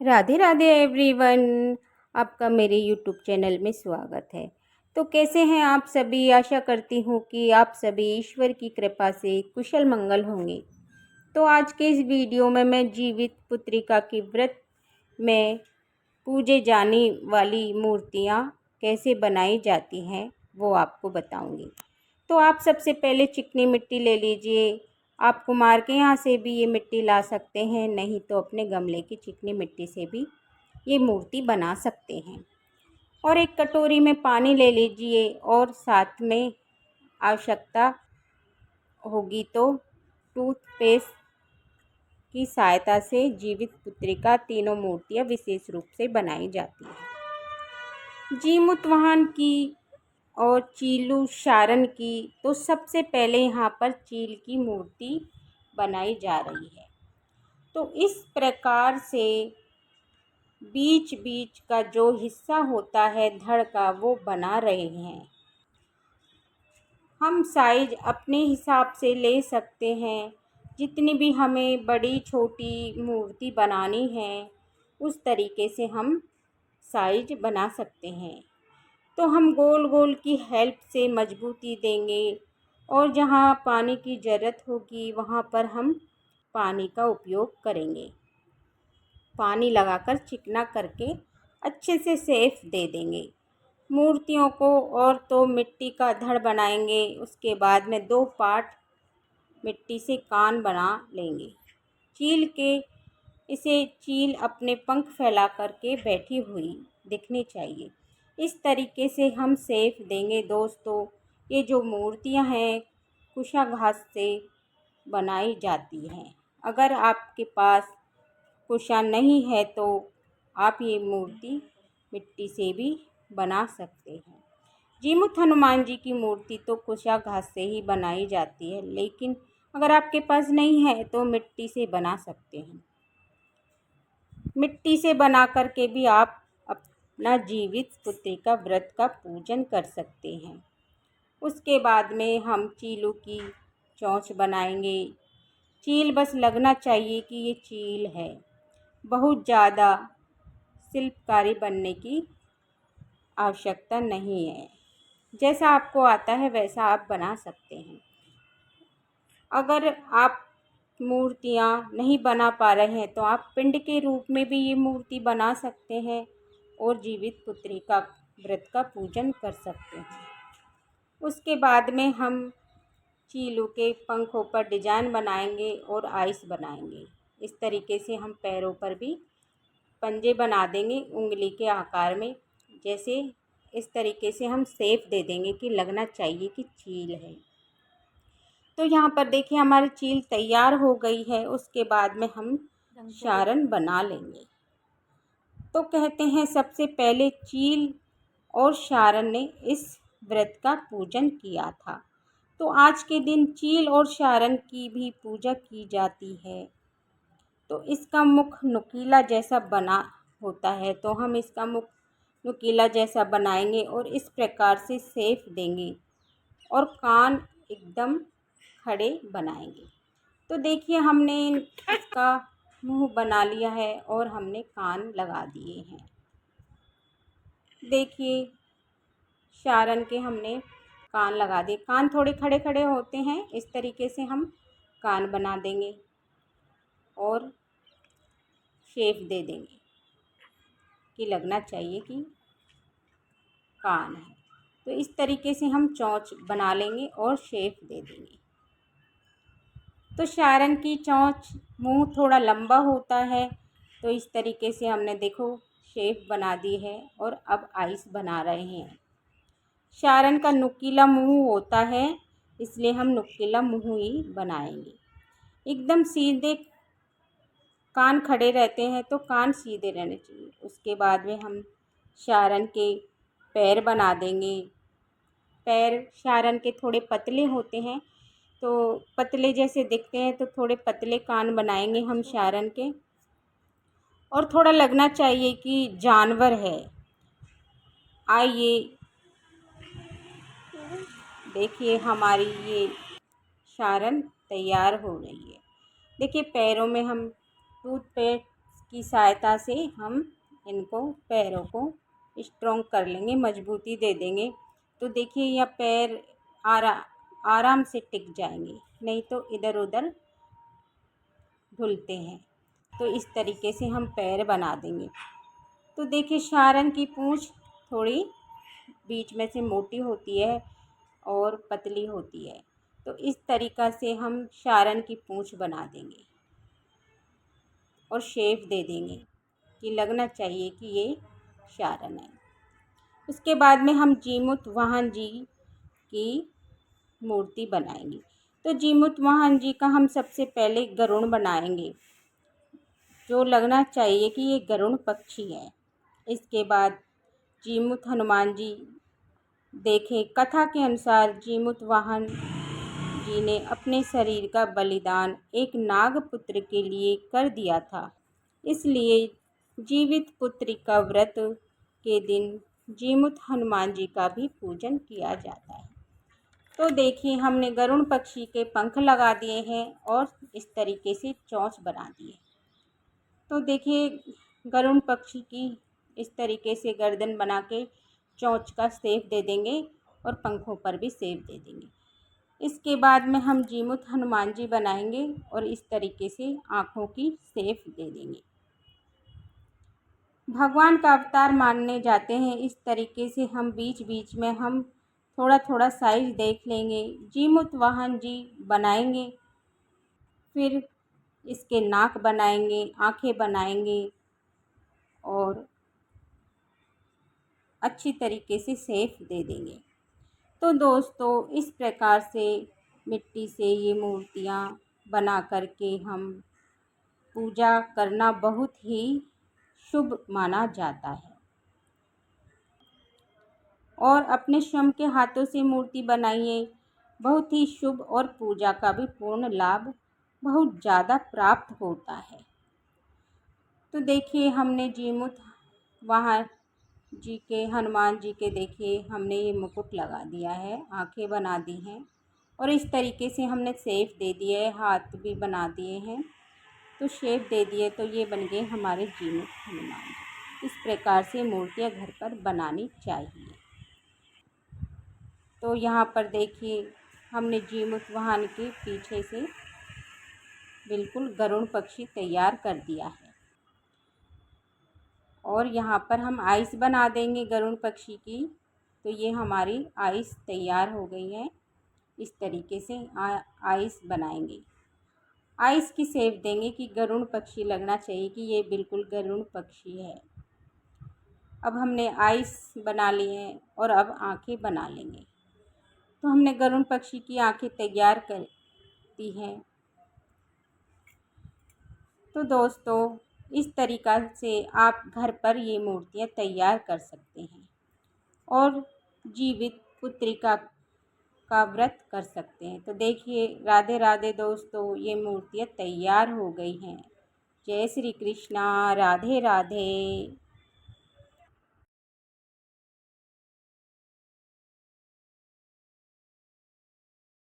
Radhe Radhe everyone. आपका मेरे YouTube channel में स्वागत है। तो कैसे हैं आप सभी? आशा करती हूँ कि आप सभी ईश्वर की कृपा से कुशल मंगल होंगे। तो आज के इस वीडियो में मैं जीवित पुत्रिका के व्रत में पूजे जाने वाली मूर्तियाँ कैसे बनाई जाती हैं वो आपको बताऊँगी। तो आप सबसे पहले चिकनी मिट्टी ले लीजिए। आप कुम्हार के यहाँ से भी ये मिट्टी ला सकते हैं, नहीं तो अपने गमले की चिकनी मिट्टी से भी ये मूर्ति बना सकते हैं। और एक कटोरी में पानी ले लीजिए और साथ में आवश्यकता होगी तो टूथपेस्ट की सहायता से जीवित पुत्रिका तीनों मूर्तियाँ विशेष रूप से बनाई जाती हैं। जीमूतवाहन की और चीलू शारण की। तो सबसे पहले यहाँ पर चील की मूर्ति बनाई जा रही है। तो इस प्रकार से बीच बीच का जो हिस्सा होता है धड़ का वो बना रहे हैं। हम साइज अपने हिसाब से ले सकते हैं। जितनी भी हमें बड़ी छोटी मूर्ति बनानी है उस तरीके से हम साइज बना सकते हैं। तो हम गोल गोल की हेल्प से मजबूती देंगे और जहाँ पानी की ज़रूरत होगी वहाँ पर हम पानी का उपयोग करेंगे। पानी लगाकर चिकना करके अच्छे से सेफ दे देंगे मूर्तियों को। और तो मिट्टी का धड़ बनाएंगे, उसके बाद में 2 पार्ट मिट्टी से कान बना लेंगे चील के। इसे चील अपने पंख फैला करके बैठी हुई दिखनी चाहिए। इस तरीके से हम सेफ देंगे दोस्तों। ये जो मूर्तियां हैं कुशा घास से बनाई जाती हैं। अगर आपके पास कुशा नहीं है तो आप ये मूर्ति मिट्टी से भी बना सकते हैं। जीमुत हनुमान जी की मूर्ति तो कुशा घास से ही बनाई जाती है, लेकिन अगर आपके पास नहीं है तो मिट्टी से बना सकते हैं। मिट्टी से बना करके भी आप अपना जीवित पुत्रिका व्रत का पूजन कर सकते हैं। उसके बाद में हम चीलों की चोंच बनाएंगे। चील बस लगना चाहिए कि ये चील है। बहुत ज़्यादा शिल्पकारी बनने की आवश्यकता नहीं है। जैसा आपको आता है वैसा आप बना सकते हैं। अगर आप मूर्तियाँ नहीं बना पा रहे हैं तो आप पिंड के रूप में भी ये मूर्ति बना सकते हैं और जीवित पुत्रिका व्रत का पूजन कर सकते हैं। उसके बाद में हम चीलों के पंखों पर डिजाइन बनाएंगे और आइस बनाएंगे। इस तरीके से हम पैरों पर भी पंजे बना देंगे उंगली के आकार में। जैसे इस तरीके से हम शेप दे देंगे कि लगना चाहिए कि चील है। तो यहाँ पर देखिए हमारी चील तैयार हो गई है। उसके बाद में हम शारण बना लेंगे। तो कहते हैं सबसे पहले चील और शारण ने इस व्रत का पूजन किया था। तो आज के दिन चील और शारण की भी पूजा की जाती है। तो इसका मुख नुकीला जैसा बना होता है, तो हम इसका मुख नुकीला जैसा बनाएंगे और इस प्रकार से सेफ देंगे और कान एकदम खड़े बनाएंगे। तो देखिए हमने इसका मुंह बना लिया है और हमने कान लगा दिए हैं। देखिए शारण के हमने कान लगा दिए। कान थोड़े खड़े खड़े होते हैं, इस तरीके से हम कान बना देंगे और शेप दे देंगे कि लगना चाहिए कि कान है। तो इस तरीके से हम चोंच बना लेंगे और शेप दे देंगे। तो शारण की चोंच मुंह थोड़ा लंबा होता है, तो इस तरीके से हमने देखो शेप बना दी है और अब आइस बना रहे हैं। शारण का नुकीला मुंह होता है, इसलिए हम नुकीला मुंह ही बनाएंगे। एकदम सीधे कान खड़े रहते हैं तो कान सीधे रहने चाहिए। उसके बाद में हम शारण के पैर बना देंगे। पैर शारण के थोड़े पतले होते हैं, तो पतले जैसे दिखते हैं, तो थोड़े पतले कान बनाएंगे हम शारण के। और थोड़ा लगना चाहिए कि जानवर है। आइए देखिए हमारी ये शारण तैयार हो रही है। देखिए पैरों में हम टूथपेस्ट की सहायता से हम इनको पैरों को स्ट्रॉन्ग कर लेंगे, मजबूती दे देंगे। तो देखिए यह पैर आराम से टिक जाएंगे, नहीं तो इधर उधर धुलते हैं। तो इस तरीके से हम पैर बना देंगे। तो देखिए सारंग की पूँछ थोड़ी बीच में से मोटी होती है और पतली होती है। तो इस तरीक़ा से हम सारंग की पूँछ बना देंगे और शेप दे देंगे कि लगना चाहिए कि ये सारंग है। उसके बाद में हम जीमूत वाहन जी की मूर्ति बनाएंगे। तो जीमूत वाहन जी का हम सबसे पहले गरुड़ बनाएंगे, जो लगना चाहिए कि ये गरुड़ पक्षी है। इसके बाद जीमूत हनुमान जी, देखें कथा के अनुसार जीमूत वाहन जी ने अपने शरीर का बलिदान एक नागपुत्र के लिए कर दिया था, इसलिए जीवित पुत्री का व्रत के दिन जीमूत हनुमान जी का भी पूजन किया जाता है। तो देखिए हमने गरुड़ पक्षी के पंख लगा दिए हैं और इस तरीके से चोंच बना दी है। तो देखिए गरुड़ पक्षी की इस तरीके से गर्दन बना के चोंच का शेप दे देंगे और पंखों पर भी शेप दे देंगे। इसके बाद में हम जीमूत हनुमान जी बनाएंगे और इस तरीके से आँखों की शेप दे देंगे। भगवान का अवतार मानने जाते हैं, इस तरीके से हम बीच बीच में हम थोड़ा थोड़ा साइज देख लेंगे। जीमूत वाहन जी बनाएंगे, फिर इसके नाक बनाएंगे, आँखें बनाएंगे और अच्छी तरीके से शेप दे देंगे। तो दोस्तों इस प्रकार से मिट्टी से ये मूर्तियाँ बना करके हम पूजा करना बहुत ही शुभ माना जाता है। और अपने श्रम के हाथों से मूर्ति बनाइए, बहुत ही शुभ और पूजा का भी पूर्ण लाभ बहुत ज़्यादा प्राप्त होता है। तो देखिए हमने जीमूत वहाँ जी के हनुमान जी के देखिए हमने ये मुकुट लगा दिया है, आंखें बना दी हैं और इस तरीके से हमने शेप दे दिए, हाथ भी बना दिए हैं। तो शेप दे दिए तो ये बन गए हमारे जीमूत हनुमान जी। इस प्रकार से मूर्तियाँ घर पर बनानी चाहिए। तो यहाँ पर देखिए हमने जीमूत वाहन के पीछे से बिल्कुल गरुड़ पक्षी तैयार कर दिया है और यहाँ पर हम आइस बना देंगे गरुड़ पक्षी की। तो ये हमारी आइस तैयार हो गई है। इस तरीके से आइस बनाएंगे, आइस की शेप देंगे कि गरुड़ पक्षी लगना चाहिए कि ये बिल्कुल गरुड़ पक्षी है। अब हमने आइस बना लिए हैं और अब आँखें बना लेंगे। तो हमने गरुड़ पक्षी की आँखें तैयार कर दी हैं। तो दोस्तों इस तरीक़ा से आप घर पर ये मूर्तियाँ तैयार कर सकते हैं और जीवित पुत्रिका का व्रत कर सकते हैं। तो देखिए राधे राधे दोस्तों, ये मूर्तियाँ तैयार हो गई हैं। जय श्री कृष्णा, राधे राधे।